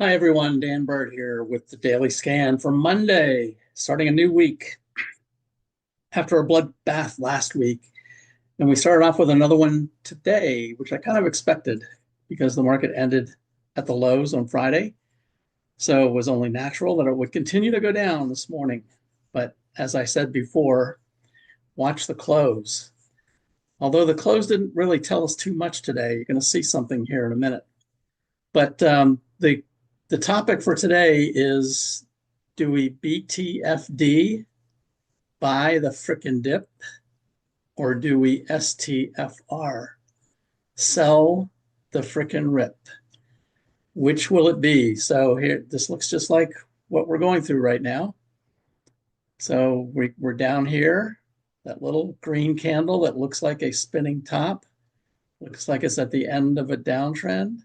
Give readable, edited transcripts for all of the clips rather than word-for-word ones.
Hi everyone, Dan Bird here with the Daily Scan for Monday, starting a new week after a bloodbath last week. And we started off with another one today, which I kind of expected because the market ended at the lows on Friday. So it was only natural that it would continue to go down this morning. But as I said before, watch the close. Although the close didn't really tell us too much today, you're going to see something here in a minute. But the topic for today is, do we BTFD, buy the frickin' dip, or do we STFR, sell the frickin' rip? Which will it be? So here, this looks just like what we're going through right now. So we're down here, that little green candle that looks like a spinning top. Looks like it's at the end of a downtrend.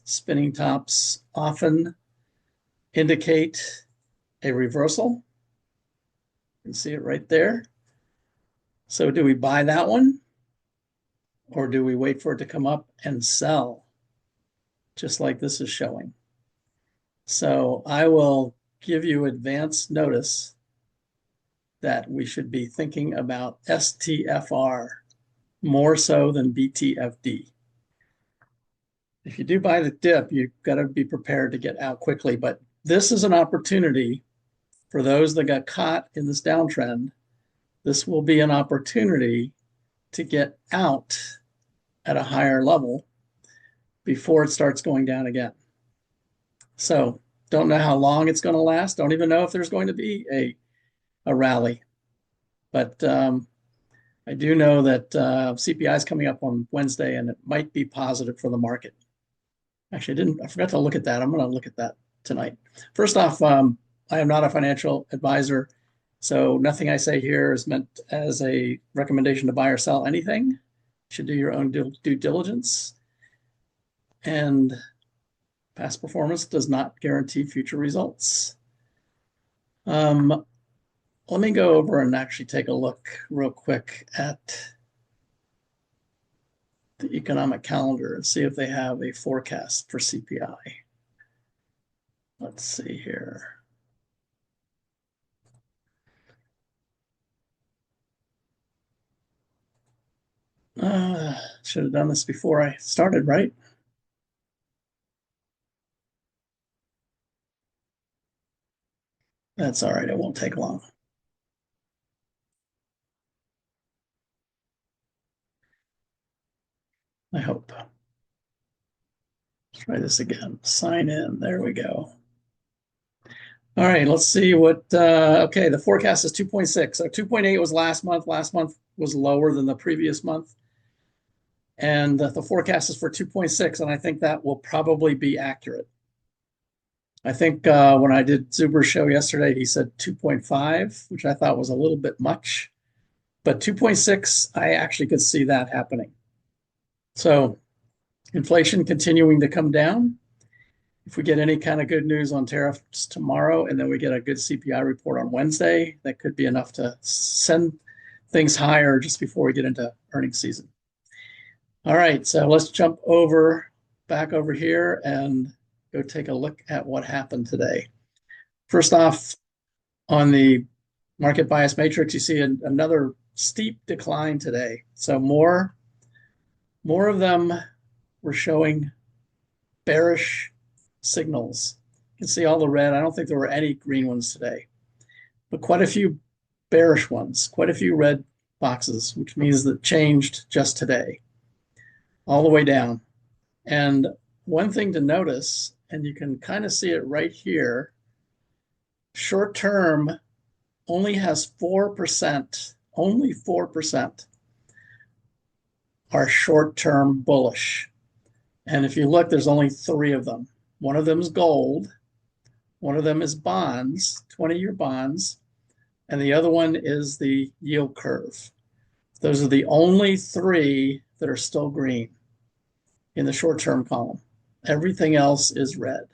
Spinning tops often indicate a reversal. You can see it right there. So do we buy that one, or do we wait for it to come up and sell, just like this is showing? So I will give you advance notice that we should be thinking about STFR more so than BTFD. If you do buy the dip, you've got to be prepared to get out quickly. But this is an opportunity for those that got caught in this downtrend. This will be an opportunity to get out at a higher level before it starts going down again. So don't know how long it's going to last. Don't even know if there's going to be a rally. But I do know that CPI is coming up on Wednesday, and it might be positive for the market. Actually, I forgot to look at that. I'm going to look at that tonight. First off, I am not a financial advisor, so nothing I say here is meant as a recommendation to buy or sell anything. You should do your own due diligence. And past performance does not guarantee future results. Let me go over and actually take a look real quick at the economic calendar and see if they have a forecast for CPI. Let's see here. Should have done this before I started, right? That's all right. It won't take long. I hope. Let's try this again. Sign in. There we go. All right, let's see what, okay, the forecast is 2.6. So 2.8 was last month. Last month was lower than the previous month. And the forecast is for 2.6, and I think that will probably be accurate. I think when I did Zuber's show yesterday, he said 2.5, which I thought was a little bit much. But 2.6, I actually could see that happening. So inflation continuing to come down. If we get any kind of good news on tariffs tomorrow, and then we get a good CPI report on Wednesday, that could be enough to send things higher just before we get into earnings season. All right, so let's jump back over here and go take a look at what happened today. First off, on the market bias matrix, you see another steep decline today. So more of them were showing bearish signals. You can see all the red. I don't think there were any green ones today, but quite a few bearish ones, quite a few red boxes, which means that changed just today, all the way down. And one thing to notice, and you can kind of see it right here, short term only has 4%, only 4% are short term bullish. And if you look, there's only 3 of them. One of them is gold, one of them is bonds, 20-year bonds, and the other one is the yield curve. Those are the only 3 that are still green in the short-term column. Everything else is red.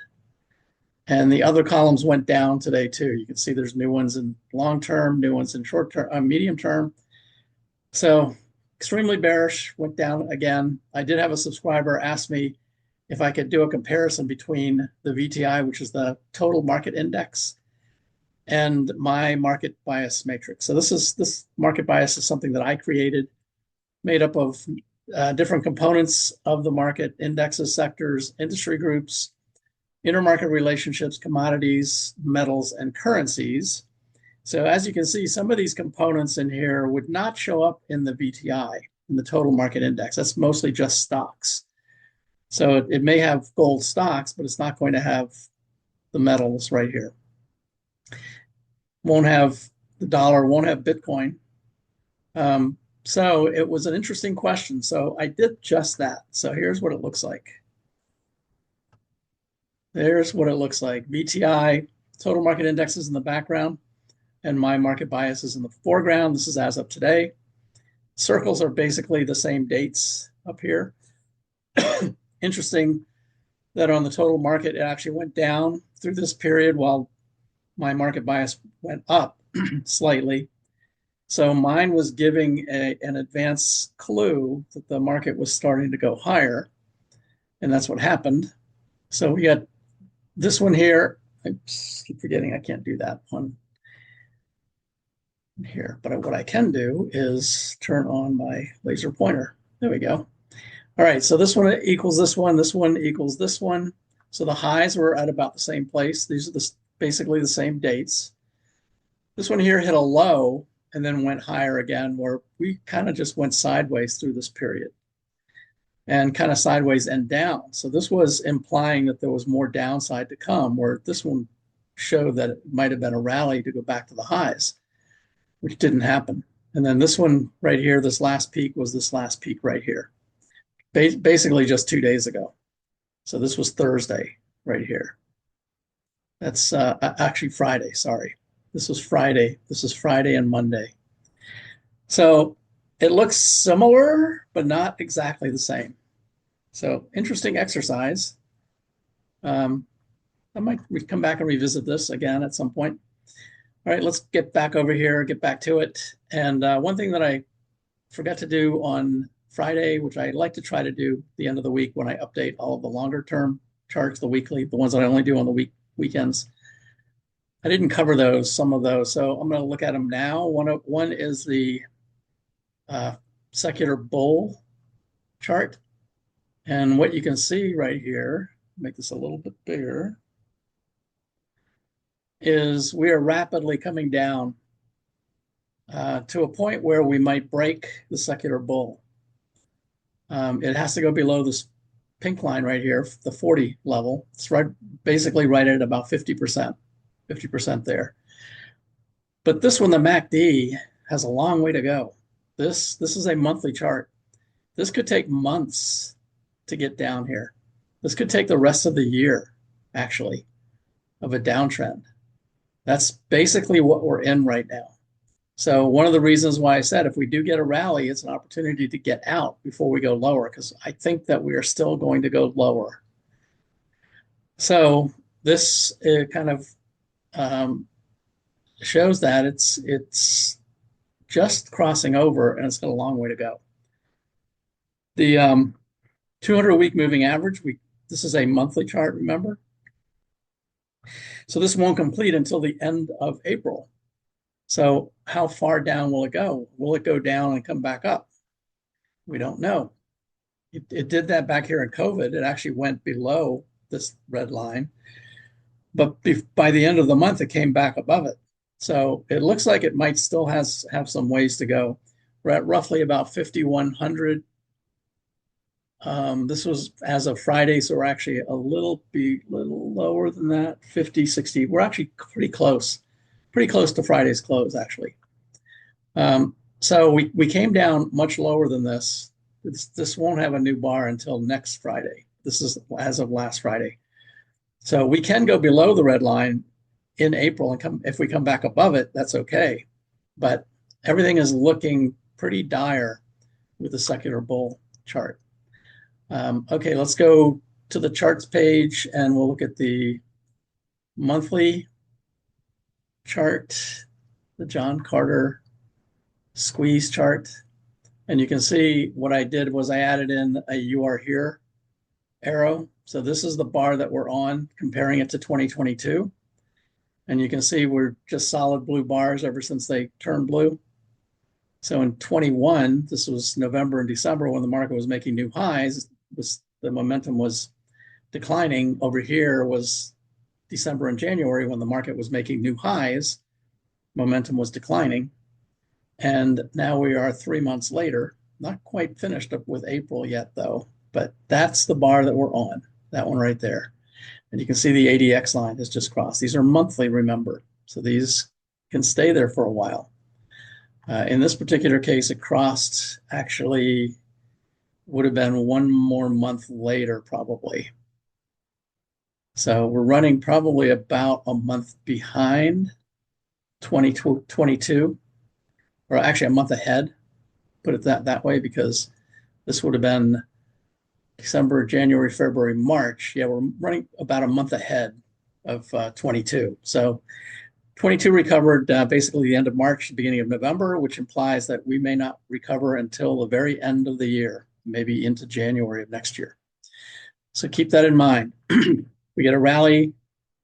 And the other columns went down today too. You can see there's new ones in long-term, new ones in short-term, medium-term. So extremely bearish, went down again. I did have a subscriber ask me if I could do a comparison between the VTI, which is the total market index, and my market bias matrix. So this market bias is something that I created, made up of different components of the market: indexes, sectors, industry groups, intermarket relationships, commodities, metals, and currencies. So as you can see, some of these components in here would not show up in the VTI, in the total market index. That's mostly just stocks. So it may have gold stocks, but it's not going to have the metals right here. Won't have the dollar, won't have Bitcoin. So it was an interesting question. So I did just that. So here's what it looks like. There's what it looks like. VTI, total market index is in the background, and my market bias is in the foreground. This is as of today. Circles are basically the same dates up here. Interesting that on the total market, it actually went down through this period while my market bias went up slightly. So mine was giving an advance clue that the market was starting to go higher. And that's what happened. So we got this one here. I keep forgetting I can't do that one here. But what I can do is turn on my laser pointer. There we go. All right, so this one equals this one equals this one. So the highs were at about the same place. These are basically the same dates. This one here hit a low and then went higher again, where we kind of just went sideways through this period and kind of sideways and down. So this was implying that there was more downside to come, where this one showed that it might have been a rally to go back to the highs, which didn't happen. And then this one right here, this last peak was this last peak right here, basically just 2 days ago. So this was Thursday right here. That's actually Friday, sorry. This was Friday. This is Friday and Monday. So it looks similar, but not exactly the same. So interesting exercise. I might come back and revisit this again at some point. All right, let's get back over here, get back to it. And one thing that I forgot to do on Friday, which I like to try to do at the end of the week when I update all of the longer term charts, the weekly, the ones that I only do on the weekends. I didn't cover those, some of those. So I'm going to look at them now. One is the secular bull chart. And what you can see right here, make this a little bit bigger, is we are rapidly coming down to a point where we might break the secular bull. It has to go below this pink line right here, the 40 level. It's basically right at about 50%. 50% there. But this one, the MACD, has a long way to go. This is a monthly chart. This could take months to get down here. This could take the rest of the year, actually, of a downtrend. That's basically what we're in right now. So one of the reasons why I said if we do get a rally, it's an opportunity to get out before we go lower, because I think that we are still going to go lower. So this kind of shows that it's just crossing over and it's got a long way to go. The 200-week moving average, this is a monthly chart, remember? So this won't complete until the end of April. So how far down will it go? Will it go down and come back up? We don't know. It did that back here in COVID. It actually went below this red line. But by the end of the month, it came back above it. So it looks like it might still have some ways to go. We're at roughly about 5,100. This was as of Friday, so we're actually a little lower than that, 50, 60. We're actually pretty close to Friday's close, actually. So we came down much lower than this. This won't have a new bar until next Friday. This is as of last Friday. So we can go below the red line in April, and if we come back above it, that's okay. But everything is looking pretty dire with the secular bull chart. Okay, let's go to the charts page and we'll look at the monthly chart, the John Carter squeeze chart. And you can see what I did was I added in a "you are here" arrow So this is the bar that we're on, comparing it to 2022. And you can see we're just solid blue bars ever since they turned blue. So in 21, this was November and December when the market was making new highs, the momentum was declining. Over here was December and January when the market was making new highs, momentum was declining. And now we are 3 months later, not quite finished up with April yet though, but that's the bar that we're on, that one right there. And you can see the ADX line has just crossed. These are monthly, remember. So these can stay there for a while. In this particular case, it crossed, actually would have been 1 more month later probably. So we're running probably about a month behind 2022, or actually a month ahead, put it that way, because this would have been December, January, February, March. Yeah, we're running about a month ahead of 22. So 22 recovered basically the end of March, the beginning of November, which implies that we may not recover until the very end of the year, maybe into January of next year. So keep that in mind. We get a rally,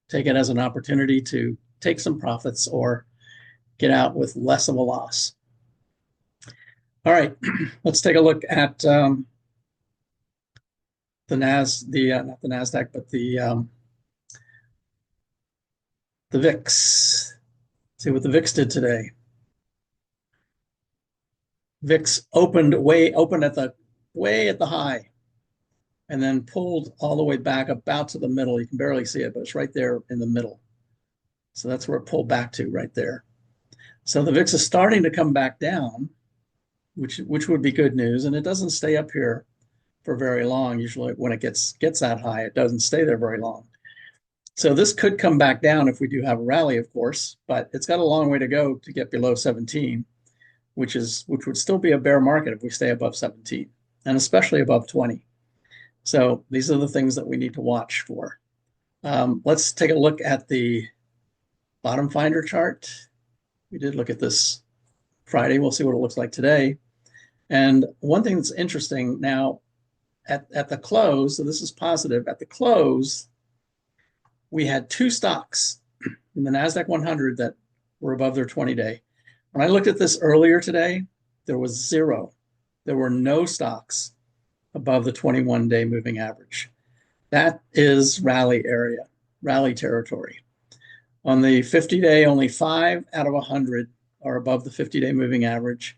take it as an opportunity to take some profits or get out with less of a loss. All right, let's take a look at not the NASDAQ, but the VIX. See what the VIX did today. VIX opened at the high, and then pulled all the way back about to the middle. You can barely see it, but it's right there in the middle. So that's where it pulled back to, right there. So the VIX is starting to come back down, which would be good news. And it doesn't stay up here for very long. Usually when it gets that high, it doesn't stay there very long. So this could come back down if we do have a rally, of course, but it's got a long way to go to get below 17, which would still be a bear market if we stay above 17, and especially above 20. So these are the things that we need to watch for. Let's take a look at the bottom finder chart. We did look at this Friday. We'll see what it looks like today. And one thing that's interesting now, at the close, so this is positive, at the close, we had 2 stocks in the NASDAQ 100 that were above their 20-day. When I looked at this earlier today, there was 0. There were no stocks above the 21-day moving average. That is rally area, rally territory. On the 50-day, only 5 out of 100 are above the 50-day moving average,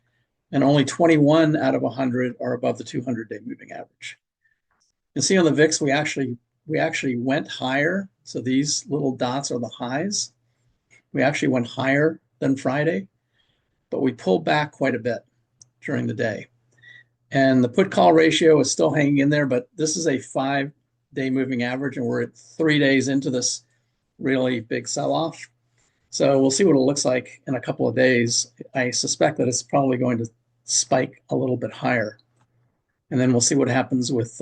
and only 21 out of 100 are above the 200-day moving average. You can see on the VIX, we actually went higher. So these little dots are the highs. We actually went higher than Friday, but we pulled back quite a bit during the day. And the put call ratio is still hanging in there, but this is a 5-day moving average, and we're at 3 days into this really big sell-off. So we'll see what it looks like in a couple of days. I suspect that it's probably going to spike a little bit higher. And then we'll see what happens with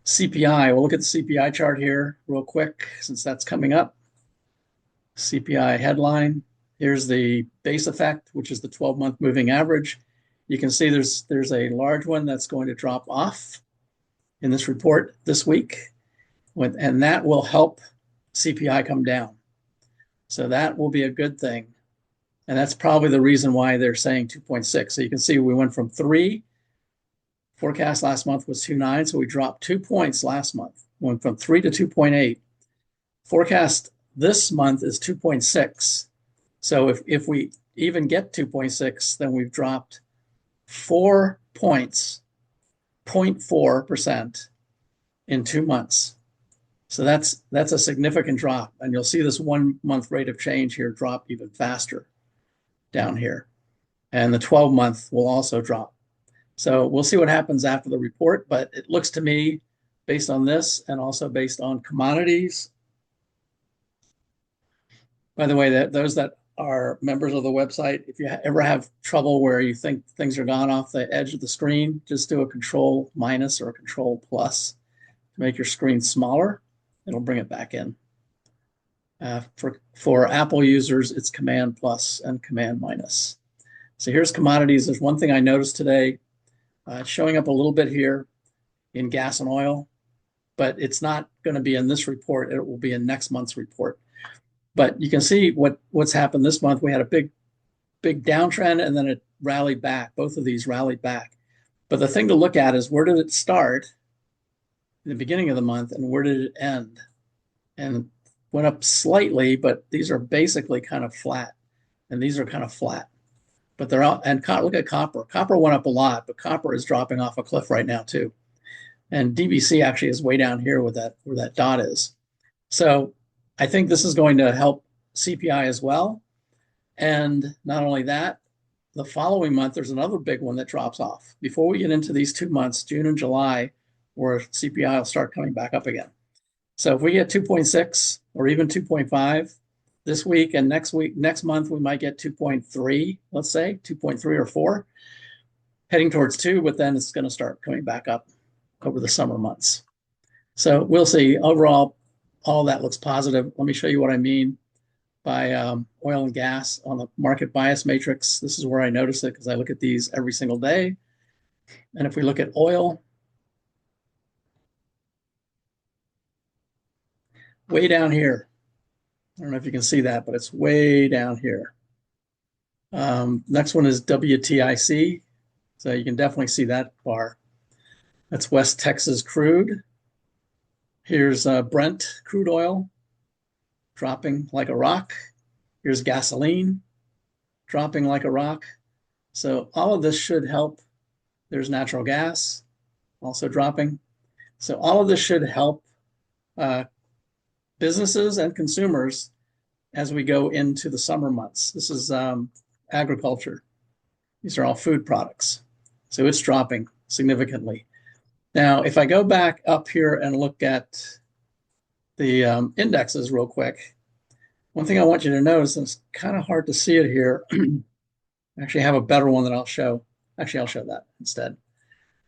CPI. We'll look at the CPI chart here real quick since that's coming up. CPI headline. Here's the base effect, which is the 12-month moving average. You can see there's a large one that's going to drop off in this report this week, and that will help CPI come down. So that will be a good thing. And that's probably the reason why they're saying 2.6. So you can see we went from 3. Forecast last month was 2.9, so we dropped 2 points last month. Went from 3 to 2.8. Forecast this month is 2.6. So if we even get 2.6, then we've dropped 4 points, 0.4% in 2 months. So that's a significant drop. And you'll see this 1 month rate of change here drop even faster down here. And the 12-month will also drop. So we'll see what happens after the report, but it looks to me, based on this and also based on commodities. By the way, that those that are members of the website, if you ever have trouble where you think things are gone off the edge of the screen, just do a Control- or a Control+ to make your screen smaller. It'll bring it back in. For Apple users, it's Command+ and Command-. So here's commodities. There's one thing I noticed today. It's showing up a little bit here in gas and oil, but it's not going to be in this report. It will be in next month's report. But you can see what's happened this month. We had a big downtrend, and then it rallied back. Both of these rallied back. But the thing to look at is, where did it start in the beginning of the month, and where did it end? And went up slightly, but these are basically kind of flat, and these are kind of flat. But they're out. And look at copper. Copper went up a lot, but copper is dropping off a cliff right now too. And DBC actually is way down here with that, where that dot is. So I think this is going to help CPI as well. And not only that, the following month, there's another big one that drops off. Before we get into these 2 months, June and July, where CPI will start coming back up again. So if we get 2.6 or even 2.5 this week, and next month, we might get 2.3, let's say 2.3 or 4, heading towards 2, but then it's going to start coming back up over the summer months. So we'll see. Overall, all that looks positive. Let me show you what I mean by oil and gas on the market bias matrix. This is where I notice it, because I look at these every single day. And if we look at oil, way down here, I don't know if you can see that, but it's way down here. Next one is WTIC. So you can definitely see that bar. That's West Texas crude. Here's Brent crude oil dropping like a rock. Here's gasoline dropping like a rock. So all of this should help. There's natural gas also dropping. So all of this should help businesses and consumers as we go into the summer months. This is agriculture. These are all food products. So it's dropping significantly. Now, if I go back up here and look at the indexes real quick, one thing I want you to notice, and it's kind of hard to see it here, I actually have a better one that I'll show. Actually, I'll show that instead.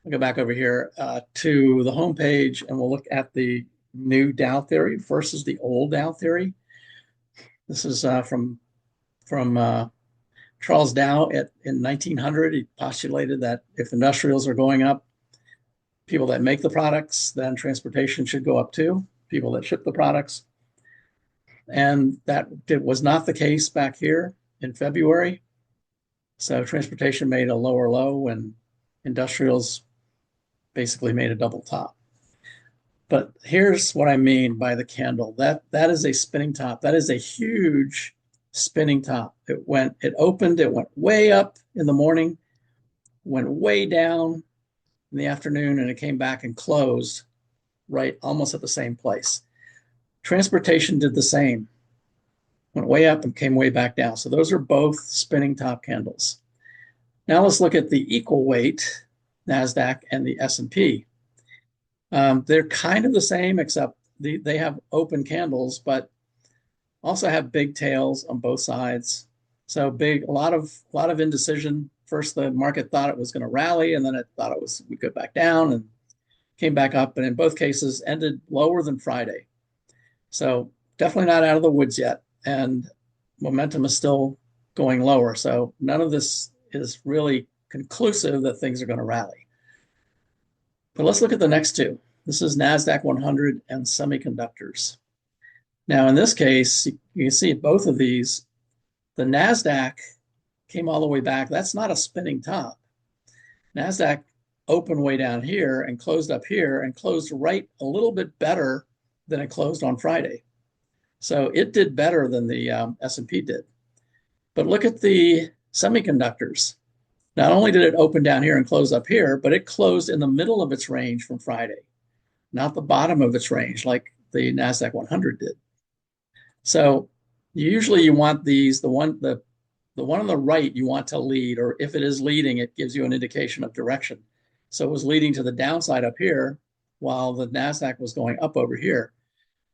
I'll go back over here to the home page, and we'll look at the new Dow theory versus the old Dow theory. This is from Charles Dow in 1900. He postulated that if industrials are going up, people that make the products, then transportation should go up too, people that ship the products. And that was not the case back here in February. So transportation made a lower low, and industrials basically made a double top. But here's what I mean by the candle. That is a spinning top. That is a huge spinning top. It opened, it went way up in the morning, went way down in the afternoon, and it came back and closed right almost at the same place. Transportation did the same. Went way up and came way back down. So those are both spinning top candles. Now let's look at the equal weight, NASDAQ and the S&P. They're kind of the same, except they have open candles, but also have big tails on both sides. So a lot of indecision. First, the market thought it was going to rally, and then it thought would go back down and came back up, and in both cases ended lower than Friday. So definitely not out of the woods yet, and momentum is still going lower. So none of this is really conclusive that things are going to rally. But let's look at the next two. This is NASDAQ 100 and semiconductors. Now, in this case, you can see both of these. The NASDAQ came all the way back. That's not a spinning top. NASDAQ opened way down here and closed up here and closed right a little bit better than it closed on Friday. So it did better than the S&P did. But look at the semiconductors. Not only did it open down here and close up here, but it closed in the middle of its range from Friday, not the bottom of its range like the NASDAQ 100 did. So usually you want these, the one on the right you want to lead, or if it is leading, it gives you an indication of direction. So it was leading to the downside up here while the NASDAQ was going up over here.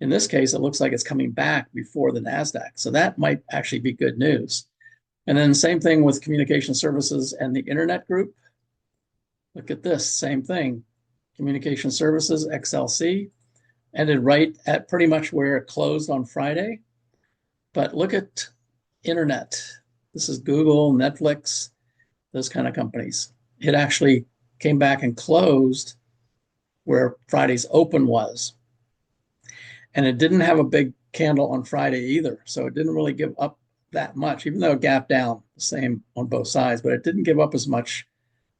In this case, it looks like it's coming back before the NASDAQ. So that might actually be good news. And then same thing with communication services and the internet group. Look at this, same thing. Communication services, XLC, ended right at pretty much where it closed on Friday. But look at internet. This is Google, Netflix, those kind of companies. It actually came back and closed where Friday's open was. And it didn't have a big candle on Friday either. So it didn't really give up that much, even though it gapped down the same on both sides, but it didn't give up as much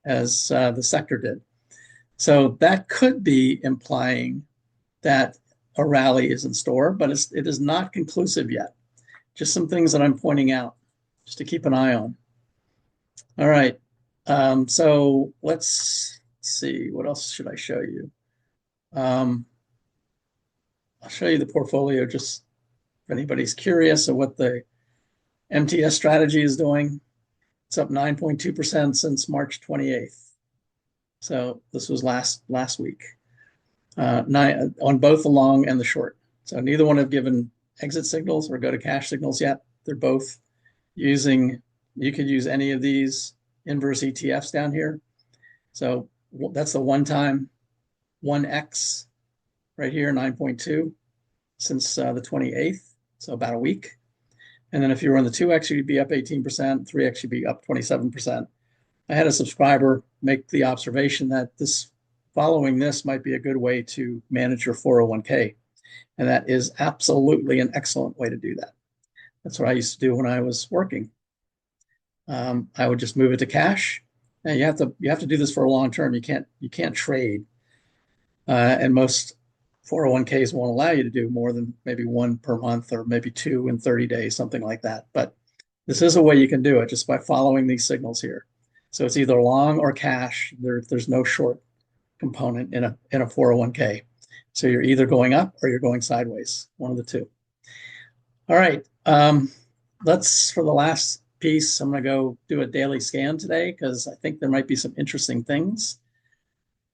as the sector did. So that could be implying that a rally is in store, but it is not conclusive yet. Just some things that I'm pointing out just to keep an eye on. All right. So let's see. What else should I show you? I'll show you the portfolio just if anybody's curious of what the MTS strategy is doing. It's up 9.2% since March 28th. So this was last week. On both the long and the short. So neither one have given exit signals or go to cash signals yet. They're both using, you could use any of these inverse ETFs down here. So that's the one time 1X right here, 9.2 since the 28th. So about a week. And then if you were on the 2X, you'd be up 18%, 3X, you'd be up 27%. I had a subscriber make the observation that following this might be a good way to manage your 401k. And that is absolutely an excellent way to do that. That's what I used to do when I was working. I would just move it to cash. And you have to do this for a long term. You can't trade. And most 401ks won't allow you to do more than maybe one per month or maybe two in 30 days, something like that. But this is a way you can do it just by following these signals here. So it's either long or cash. There's no short component in a 401k. So you're either going up or you're going sideways, one of the two. All right. For the last piece, I'm going to go do a daily scan today because I think there might be some interesting things.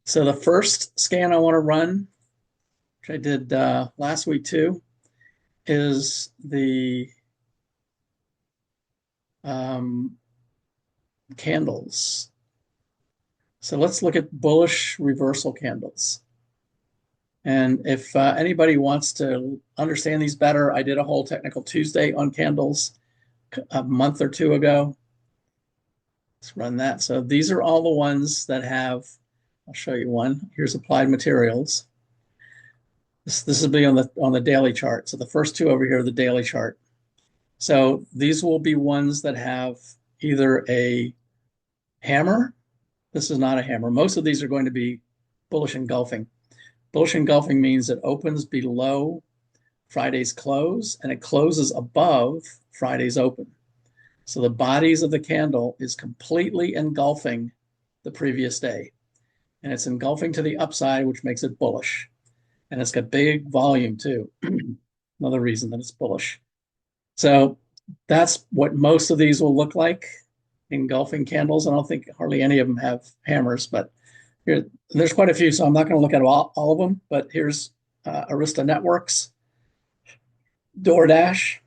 So the first scan I want to run, which I did last week too, is the candles. So let's look at bullish reversal candles. And if anybody wants to understand these better, I did a whole technical Tuesday on candles a month or two ago. Let's run that. So these are all the ones that have, I'll show you one. Here's Applied Materials. This will be on the daily chart. So the first two over here are the daily chart. So these will be ones that have either a hammer. This is not a hammer. Most of these are going to be bullish engulfing. Bullish engulfing means it opens below Friday's close and it closes above Friday's open. So the bodies of the candle is completely engulfing the previous day. And it's engulfing to the upside, which makes it bullish. And it's got big volume too. Another reason that it's bullish. So that's what most of these will look like, engulfing candles. I don't think hardly any of them have hammers, but there's quite a few, so I'm not going to look at all of them. But here's Arista Networks, DoorDash.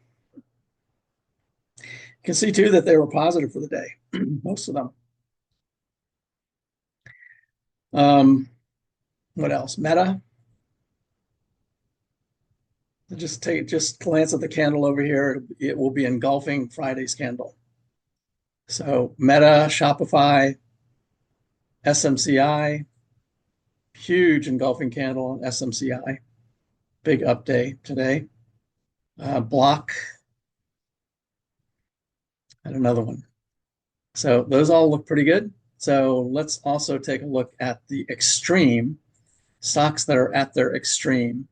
You can see too that they were positive for the day, most of them. What else? Meta. Just glance at the candle over here. It will be engulfing Friday's candle. So Meta, Shopify, SMCI, huge engulfing candle on SMCI. Big update today. Block, and another one. So those all look pretty good. So let's also take a look at the extreme, stocks that are at their extreme.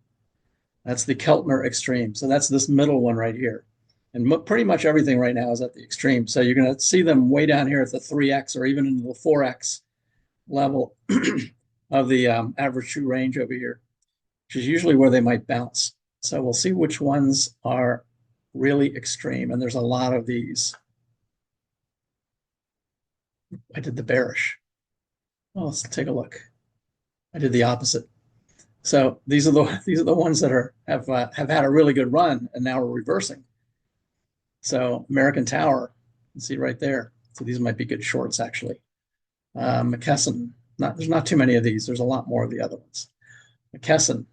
That's the Keltner extreme. So that's this middle one right here. And pretty much everything right now is at the extreme. So you're going to see them way down here at the 3X or even into the 4X level of the average true range over here, which is usually where they might bounce. So we'll see which ones are really extreme. And there's a lot of these. I did the bearish. Well, let's take a look. I did the opposite. So these are the ones that have had a really good run and now are reversing. So American Tower, you can see right there. So these might be good shorts actually. McKesson, there's not too many of these. There's a lot more of the other ones. McKesson,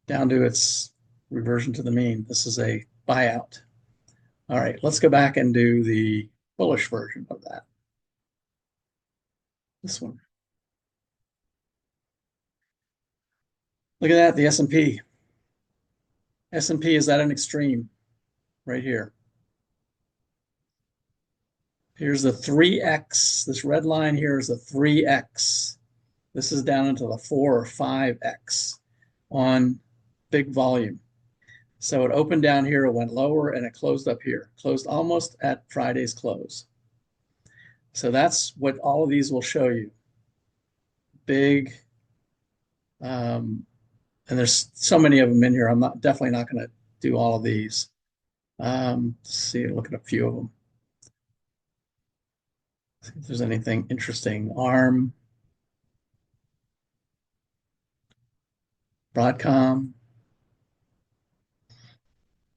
down to its reversion to the mean. This is a buyout. All right, let's go back and do the bullish version of that. This one. Look at that, the S&P. S&P is at an extreme right here. Here's the 3x. This red line here is the 3x. This is down into the 4 or 5x on big volume. So it opened down here, it went lower, and it closed up here. Closed almost at Friday's close. So that's what all of these will show you. Big, and there's so many of them in here. I'm definitely not going to do all of these. Let's see, look at a few of them. See if there's anything interesting. ARM, Broadcom.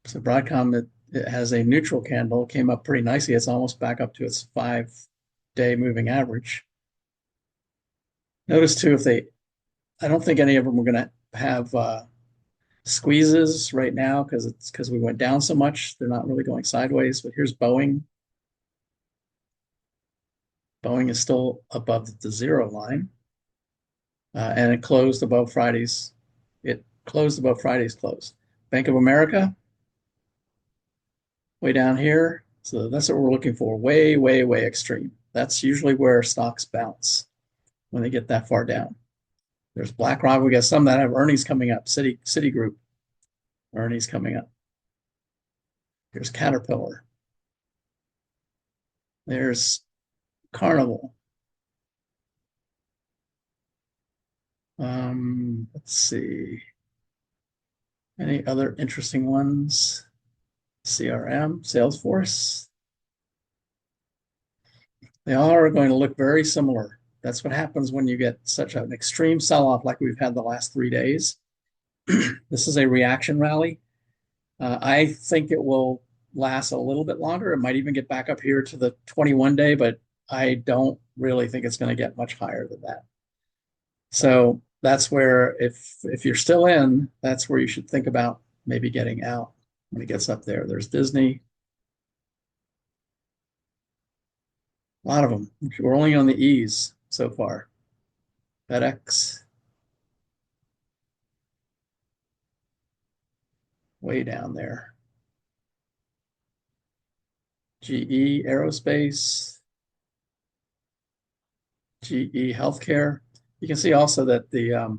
So Broadcom, it has a neutral candle, came up pretty nicely. It's almost back up to its 5-day moving average. Notice too, I don't think any of them are going to have squeezes right now because we went down so much. They're not really going sideways. But here's Boeing. Boeing is still above the zero line, and it closed above Friday's. It closed above Friday's close. Bank of America, way down here. So that's what we're looking for. Way, way, way extreme. That's usually where stocks bounce when they get that far down. There's BlackRock. We got some that have earnings coming up. Citigroup earnings coming up. Here's Caterpillar. There's Carnival. Let's see. Any other interesting ones? CRM, Salesforce. They all are going to look very similar. That's what happens when you get such an extreme sell-off like we've had the last 3 days. This is a reaction rally. I think it will last a little bit longer. It might even get back up here to the 21-day, but I don't really think it's going to get much higher than that. So that's where, if you're still in, that's where you should think about maybe getting out when it gets up there. There's Disney. A lot of them. We're only on the E's so far. FedEx, way down there. GE Aerospace, GE Healthcare. You can see also that the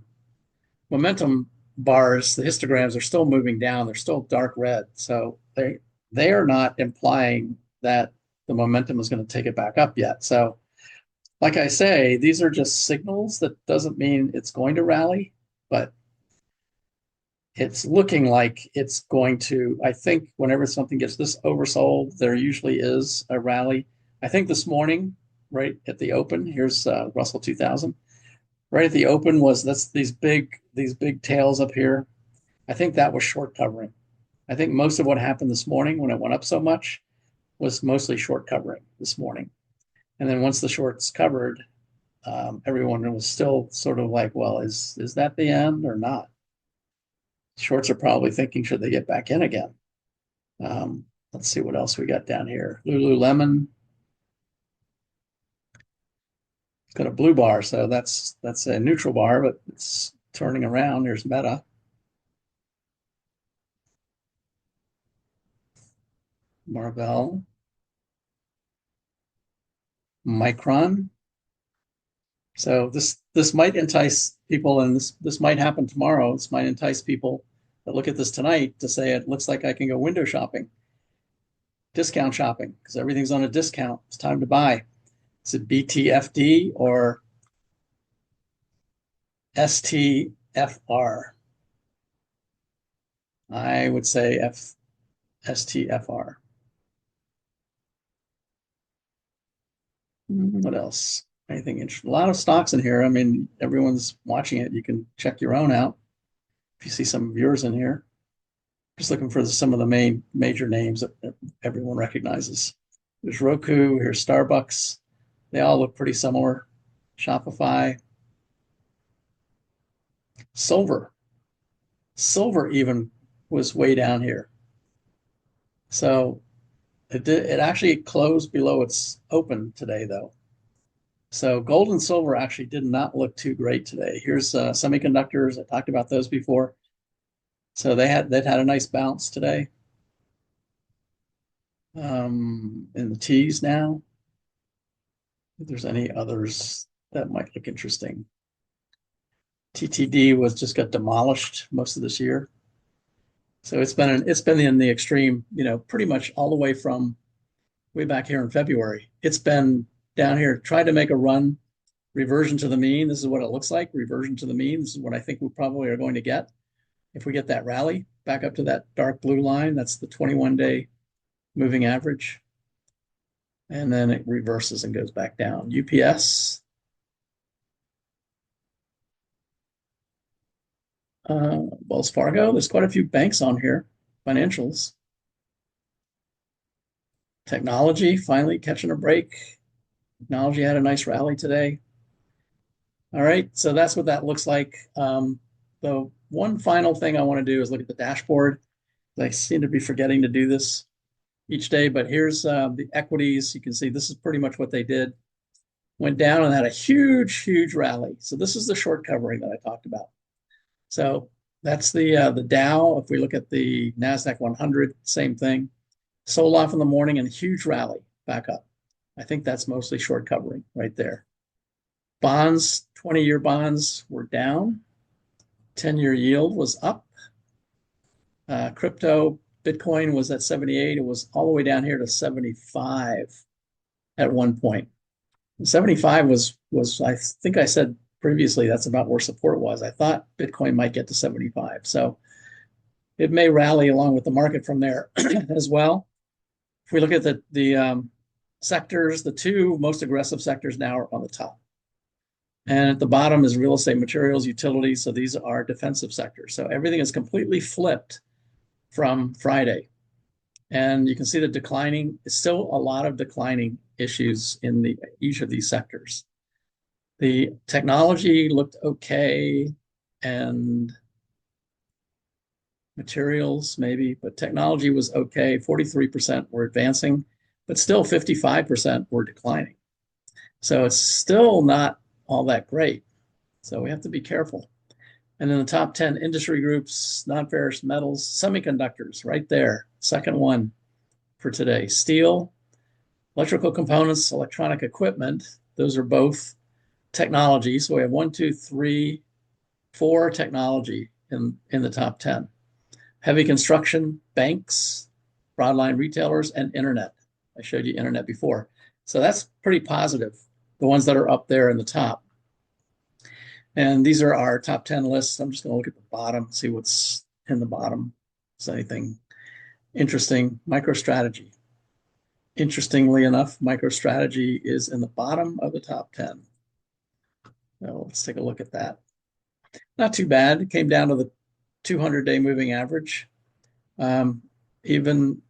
momentum bars, the histograms, are still moving down. They're still dark red. So they are not implying that the momentum is going to take it back up yet. So like I say, these are just signals. That doesn't mean it's going to rally, but it's looking like it's going to. I think whenever something gets this oversold, there usually is a rally. I think this morning, right at the open, here's Russell 2000. Right at the open that's these big tails up here. I think that was short covering. I think most of what happened this morning when it went up so much was mostly short covering this morning. And then once the shorts covered, everyone was still sort of like, well, is that the end or not? Shorts are probably thinking, should they get back in again? Let's see what else we got down here. Lululemon. It's got a blue bar, so that's a neutral bar, but it's turning around. There's Meta. Marvell. Micron. So this might entice people, and this might happen tomorrow. This might entice people that look at this tonight to say it looks like I can go window shopping, discount shopping, because everything's on a discount. It's time to buy. Is it BTFD or STFR? I would say STFR. What else? Anything interesting? A lot of stocks in here. I mean, everyone's watching it. You can check your own out if you see some of yours in here. Just looking for some of the major names that everyone recognizes. There's Roku, here's Starbucks. They all look pretty similar. Shopify. Silver. Silver even was way down here. So it actually closed below its open today, though. So gold and silver actually did not look too great today. Here's semiconductors. I talked about those before. So they've had a nice bounce today. In the T's now. If there's any others that might look interesting. TTD got demolished most of this year. So it's been in the extreme, pretty much all the way from way back here in February. It's been down here, tried to make a run, reversion to the mean. This is what it looks like, reversion to the mean. This is what I think we probably are going to get. If we get that rally back up to that dark blue line, that's the 21-day moving average. And then it reverses and goes back down. UPS. Wells Fargo. There's quite a few banks on here. Financials. Technology finally catching a break. Technology had a nice rally today. All right, so that's what that looks like. The one final thing I want to do is look at the dashboard. I seem to be forgetting to do this each day, but here's the equities. You can see this is pretty much what they did. Went down and had a huge, huge rally. So this is the short covering that I talked about. So that's the Dow. If we look at the NASDAQ 100, same thing. Sold off in the morning and huge rally back up. I think that's mostly short covering right there. Bonds, 20-year bonds were down. 10-year yield was up. Crypto, Bitcoin was at 78. It was all the way down here to 75 at one point. 75 was I think I said previously that's about where support was. I thought Bitcoin might get to 75. So it may rally along with the market from there as well. If we look at the sectors, the two most aggressive sectors now are on the top. And at the bottom is real estate, materials, utilities. So these are defensive sectors. So everything is completely flipped from Friday. And you can see the declining, still a lot of declining issues in each of these sectors. The technology looked okay, and materials maybe, but technology was okay. 43% were advancing, but still 55% were declining. So it's still not all that great. So we have to be careful. And in the top 10 industry groups, non-ferrous metals, semiconductors, right there, second one for today. Steel, electrical components, electronic equipment, those are both technology. So we have 1, 2, 3, 4 technology in the top 10. Heavy construction, banks, broadline retailers, and internet. I showed you internet before. So that's pretty positive, the ones that are up there in the top. And these are our top 10 lists. I'm just going to look at the bottom, see what's in the bottom. Is anything interesting? MicroStrategy. Interestingly enough, MicroStrategy is in the bottom of the top 10. So let's take a look at that. Not too bad. It came down to the 200-day moving average. Even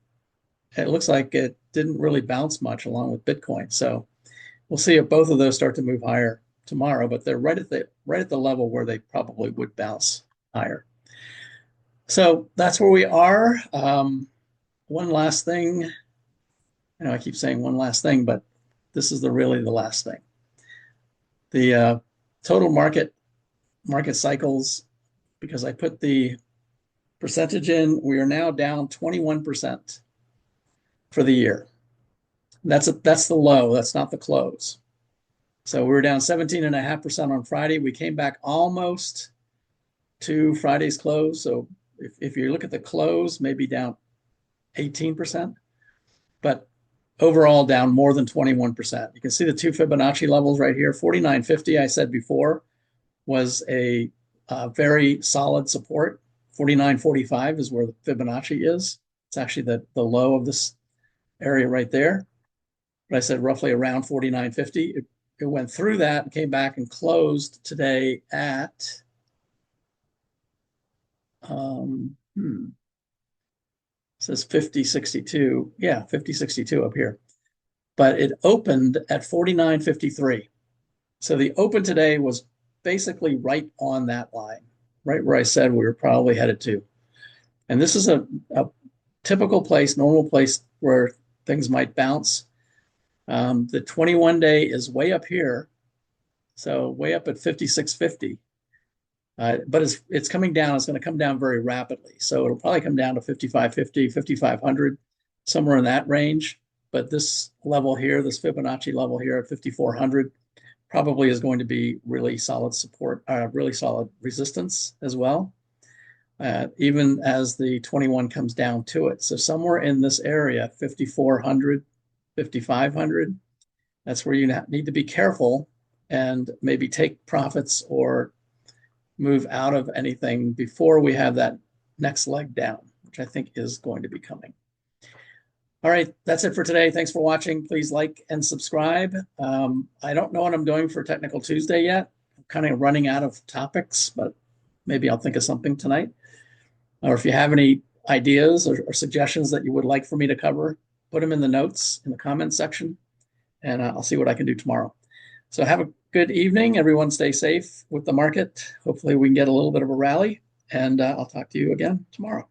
it looks like it didn't really bounce much along with Bitcoin. So we'll see if both of those start to move higher tomorrow, but they're right at the level where they probably would bounce higher. So that's where we are. One last thing. I know I keep saying one last thing, but this is really the last thing. The total market cycles, because I put the percentage in, we are now down 21% for the year. That's the low. That's not the close. So we were down 17.5% on Friday. We came back almost to Friday's close. So if you look at the close, maybe down 18%, but overall down more than 21%. You can see the two Fibonacci levels right here. 49.50, I said before, was a very solid support. 49.45 is where the Fibonacci is. It's actually the low of this area right there. But I said roughly around 49.50. It went through that and came back and closed today at it says 50.62. Yeah, 50.62 up here. But it opened at 49.53. So the open today was basically right on that line, right where I said we were probably headed to. And this is a typical place, normal place where things might bounce. The 21-day is way up here. So way up at 56.50. But it's coming down. It's going to come down very rapidly. So it'll probably come down to 55.50, 5,500, somewhere in that range. But this level here, this Fibonacci level here at 5,400, probably is going to be really solid support, really solid resistance as well, even as the 21 comes down to it. So somewhere in this area, 5,400, 5,500, that's where you need to be careful and maybe take profits or move out of anything before we have that next leg down, which I think is going to be coming. All right, that's it for today. Thanks for watching. Please like and subscribe. I don't know what I'm doing for Technical Tuesday yet. I'm kind of running out of topics, but maybe I'll think of something tonight. Or if you have any ideas or suggestions that you would like for me to cover, put them in the notes in the comments section, and I'll see what I can do tomorrow. So have a good evening. Everyone stay safe with the market. Hopefully we can get a little bit of a rally, and I'll talk to you again tomorrow.